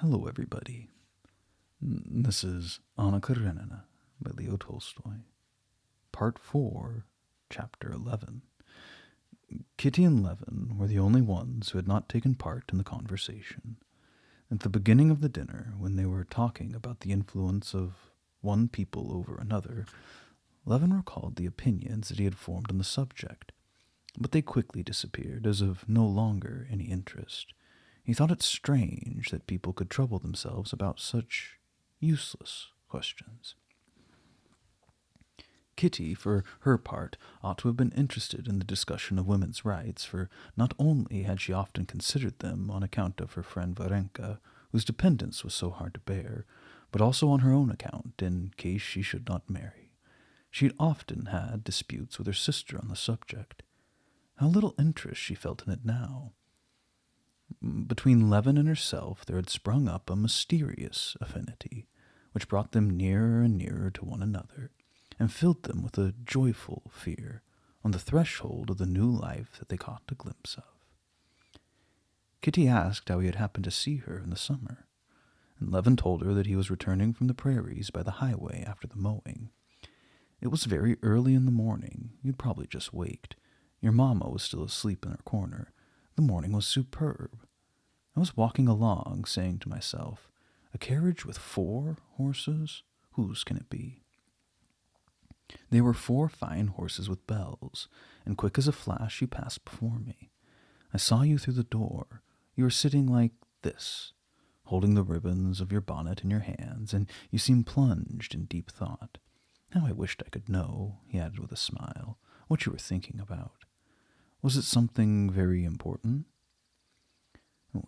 Hello, everybody. This is Anna Karenina by Leo Tolstoy. Part 4, Chapter 11. Kitty and Levin were the only ones who had not taken part in the conversation. At the beginning of the dinner, when they were talking about the influence of one people over another, Levin recalled the opinions that he had formed on the subject, but they quickly disappeared as of no longer any interest. He thought it strange that people could trouble themselves about such useless questions. Kitty, for her part, ought to have been interested in the discussion of women's rights, for not only had she often considered them on account of her friend Varenka, whose dependence was so hard to bear, but also on her own account, in case she should not marry. She had often had disputes with her sister on the subject. How little interest she felt in it now! Between Levin and herself there had sprung up a mysterious affinity, which brought them nearer and nearer to one another, and filled them with a joyful fear on the threshold of the new life that they caught a glimpse of. Kitty asked how he had happened to see her in the summer, and Levin told her that he was returning from the prairies by the highway after the mowing. It was very early in the morning. You'd probably just waked. Your mamma was still asleep in her corner. The morning was superb. I was walking along, saying to myself, a carriage with 4 horses? Whose can it be? They were 4 fine horses with bells, and quick as a flash you passed before me. I saw you through the door. You were sitting like this, holding the ribbons of your bonnet in your hands, and you seemed plunged in deep thought. How I wished I could know, he added with a smile, what you were thinking about. Was it something very important?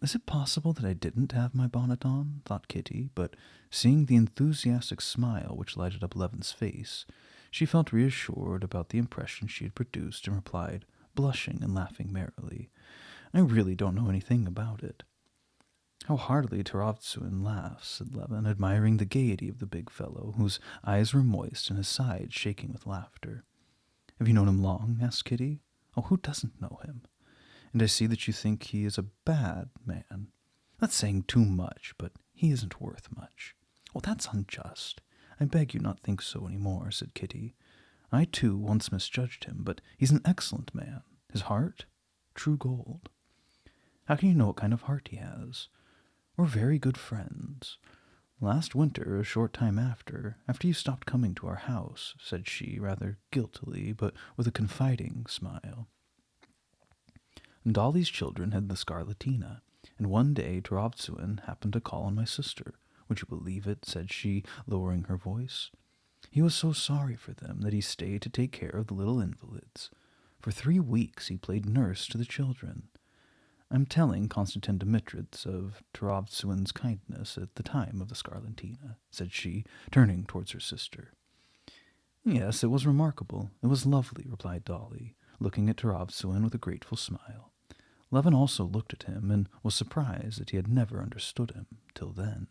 Is it possible that I didn't have my bonnet on? Thought Kitty, but seeing the enthusiastic smile which lighted up Levin's face, she felt reassured about the impression she had produced and replied, blushing and laughing merrily, I really don't know anything about it. How heartily Turovtsin laughs, said Levin, admiring the gaiety of the big fellow, whose eyes were moist and his sides shaking with laughter. Have you known him long? Asked Kitty. Oh, who doesn't know him? And I see that you think he is a bad man. That's saying too much, but he isn't worth much. Well, that's unjust. I beg you not think so any more, said Kitty. I, too, once misjudged him, but he's an excellent man. His heart? True gold. How can you know what kind of heart he has? We're very good friends. Last winter, a short time after you stopped coming to our house, said she, rather guiltily, but with a confiding smile. Dolly's children had the scarlatina, and one day Turovtsin happened to call on my sister. Would you believe it? Said she, lowering her voice. He was so sorry for them that he stayed to take care of the little invalids. For 3 weeks he played nurse to the children. I'm telling Konstantin Dmitrich of Turovtsin's kindness at the time of the scarlatina, said she, turning towards her sister. Yes, it was remarkable. It was lovely, replied Dolly, looking at Turovtsin with a grateful smile. Levin also looked at him and was surprised that he had never understood him till then.